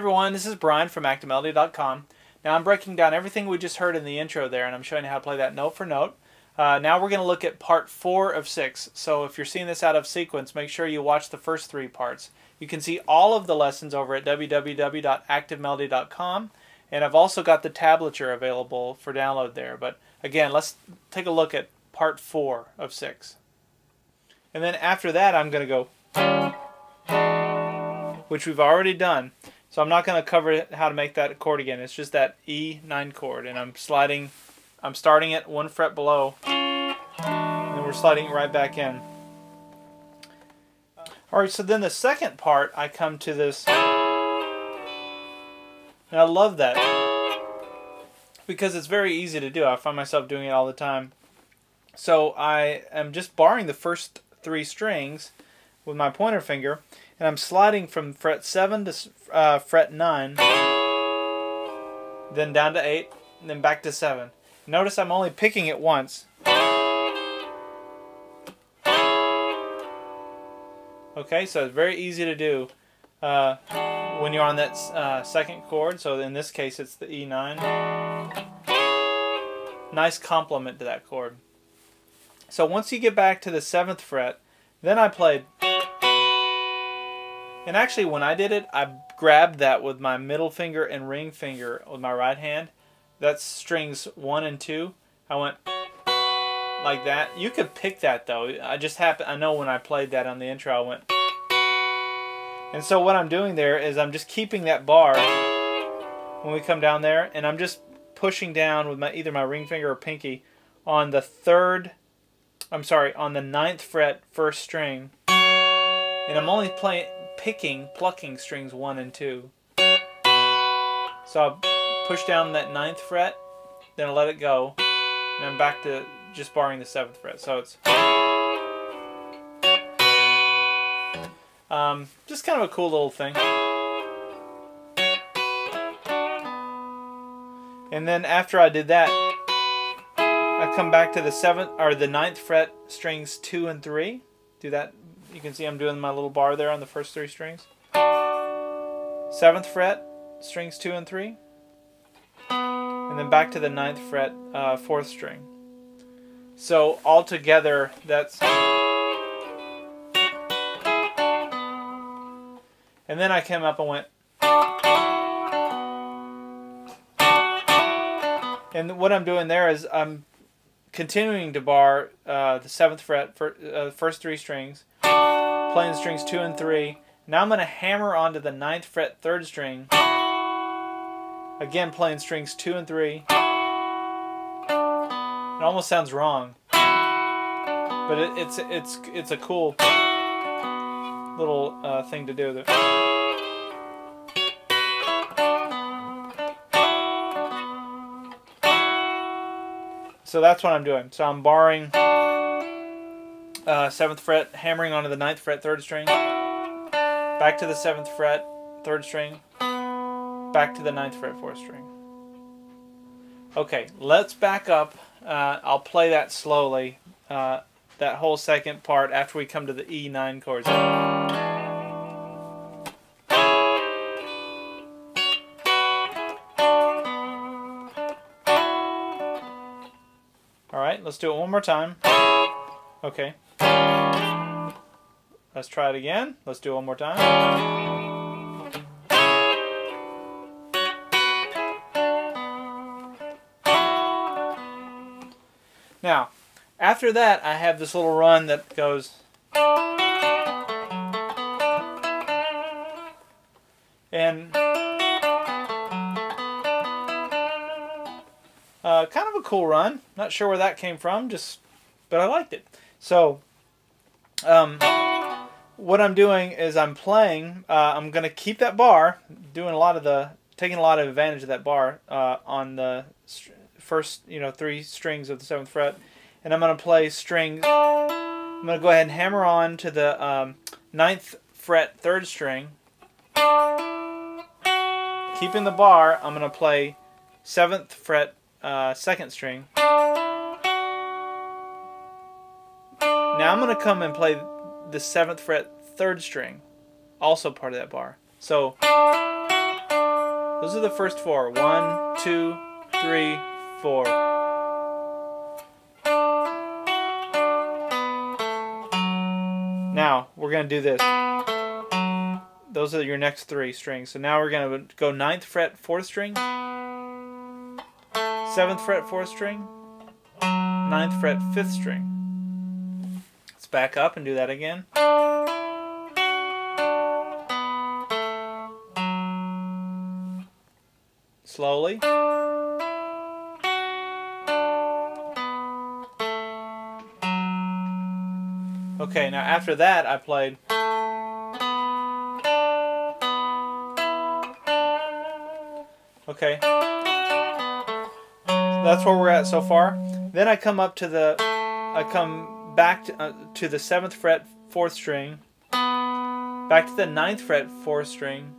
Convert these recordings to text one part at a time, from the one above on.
everyone, this is Brian from Accompaniment.com. Now I'm breaking down everything we just heard in the intro there, and I'm showing you how to play that note for note. Now we're going to look at part 4 of 6. So if you're seeing this out of sequence, make sure you watch the first 3 parts. You can see all of the lessons over at www.activemelody.com, and I've also got the tablature available for download there. But again, let's take a look at part 4 of 6. And then after that I'm going to go, which we've already done. So I'm not going to cover how to make that chord again. It's just that E9 chord, and I'm starting it 1 fret below, and then we're sliding it right back in. Alright, so then the second part, I come to this, and I love that because it's very easy to do. I find myself doing it all the time. So I am just barring the first 3 strings with my pointer finger, and I'm sliding from fret 7 to fret 9, then down to 8, and then back to 7. Notice I'm only picking it once. Okay, so it's very easy to do when you're on that second chord. So in this case it's the E9. Nice complement to that chord. So once you get back to the 7th fret, then I played. And actually when I did it, I grabbed that with my middle finger and ring finger with my right hand. That's strings 1 and 2. I went like that. You could pick that though. I know when I played that on the intro I went. And so what I'm doing there is I'm just keeping that bar when we come down there, and I'm just pushing down with either my ring finger or pinky on the on the 9th fret, 1st string. And I'm only plucking strings 1 and 2. So I'll push down that 9th fret, then I'll let it go, and I'm back to just barring the 7th fret. So it's just kind of a cool little thing. And then after I did that, I come back to the 9th fret, strings 2 and 3. Do that. You can see I'm doing my little bar there on the first 3 strings. 7th fret, strings 2 and 3. And then back to the 9th fret, 4th string. So all together, that's. And then I came up and went. And what I'm doing there is I'm continuing to bar the 7th fret for first 3 strings, playing strings 2 and 3. Now I'm going to hammer onto the 9th fret, 3rd string. Again, playing strings 2 and 3. It almost sounds wrong, but it's a cool little thing to do. So that's what I'm doing. So I'm barring 7th fret, hammering onto the 9th fret, 3rd string, back to the 7th fret, 3rd string, back to the 9th fret, 4th string. Okay, let's back up. I'll play that slowly, that whole second part after we come to the E9 chords. Alright, let's do it one more time. Okay. Let's try it again. Let's do it one more time. Now, after that, I have this little run that goes. And kind of a cool run. Not sure where that came from, but I liked it. So, what I'm doing is I'm playing. I'm going to keep that bar, taking a lot of advantage of that bar on the first 3 strings of the 7th fret, and I'm going to play strings. I'm going to go ahead and hammer on to the 9th fret, 3rd string. Keeping the bar, I'm going to play 7th fret, 2nd string. Now I'm going to come and play the 7th fret, 3rd string, also part of that bar. So Those are the first four. 1, 2, 3, 4. Now we're going to do this. Those are your next 3 strings. So now we're going to go 9th fret 4th string, 7th fret 4th string, 9th fret 5th string. Let's back up and do that again. Slowly. Okay, now after that I played. Okay. So that's where we're at so far. Then I come up to the, I come back to the 7th fret 4th string, back to the 9th fret 4th string,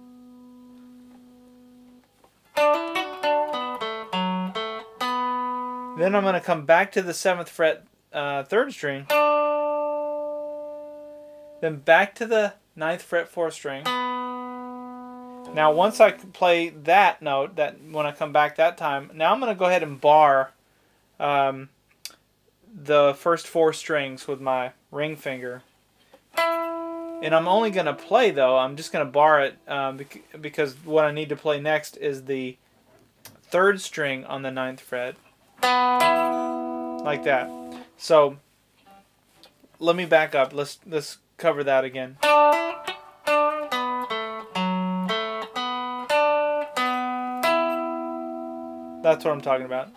then I'm going to come back to the 7th fret 3rd string, then back to the 9th fret 4th string. Now once I play that note, that when I come back that time, now I'm going to go ahead and bar the first 4 strings with my ring finger. And I'm only going to play, though, I'm just going to bar it because what I need to play next is the 3rd string on the 9th fret. Like that. So let me back up. Let's cover that again. That's what I'm talking about.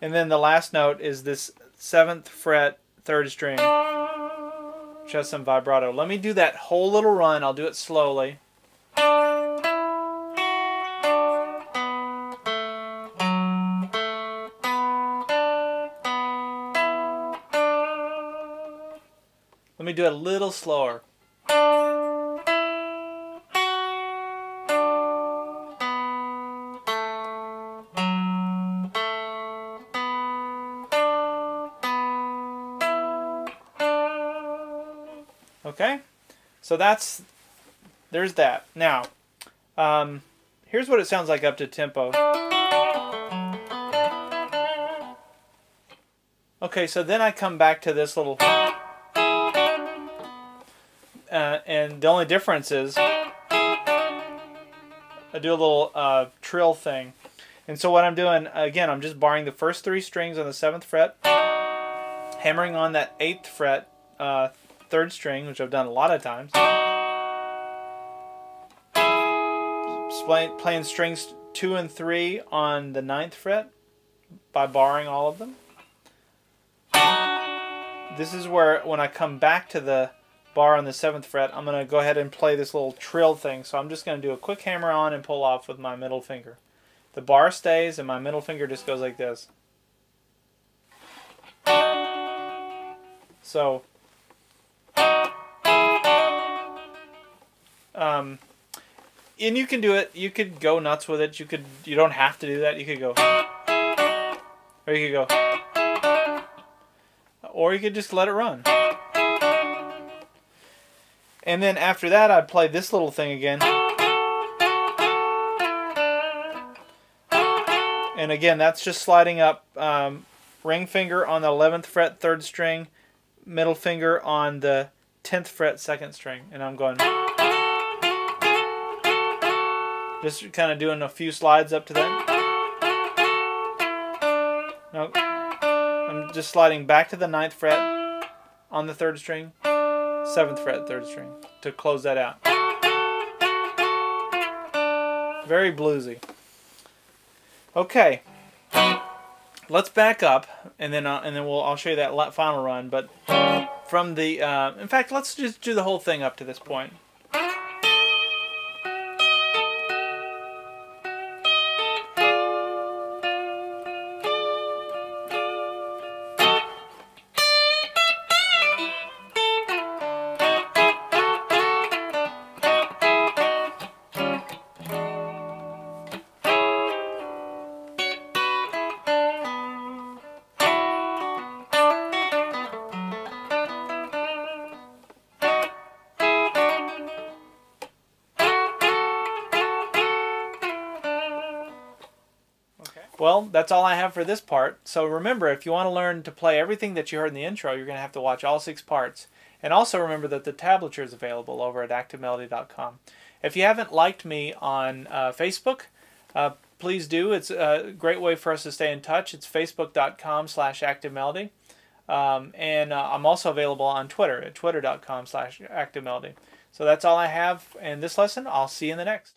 And then the last note is this 7th fret 3rd string, which has some vibrato. Let me do that whole little run. I'll do it slowly. Let me do it a little slower. Okay, so there's that. Now, here's what it sounds like up to tempo. Okay, so then I come back to this little, and the only difference is I do a little trill thing. And so what I'm doing, again, I'm just barring the first 3 strings on the 7th fret, hammering on that 8th fret 3rd string, which I've done a lot of times. Playing strings 2 and 3 on the 9th fret by barring all of them. This is where, when I come back to the bar on the 7th fret, I'm going to go ahead and play this little trill thing. So I'm just going to do a quick hammer on and pull off with my middle finger. The bar stays and my middle finger just goes like this. So and you can do it. You could go nuts with it. You don't have to do that. You could go, or you could go, or you could just let it run. And then after that, I'd play this little thing again. And again, that's just sliding up ring finger on the 11th fret 3rd string, middle finger on the 10th fret 2nd string, and I'm going. Just kind of doing a few slides up to that. No, I'm just sliding back to the 9th fret on the 3rd string, 7th fret 3rd string to close that out. Very bluesy. Okay, let's back up, and then I'll show you that final run. But from the in fact, let's just do the whole thing up to this point. Well, that's all I have for this part. So remember, if you want to learn to play everything that you heard in the intro, you're going to have to watch all 6 parts. And also remember that the tablature is available over at activemelody.com. If you haven't liked me on Facebook, please do. It's a great way for us to stay in touch. It's facebook.com/activemelody. And I'm also available on Twitter at twitter.com/activemelody. So that's all I have in this lesson. I'll see you in the next.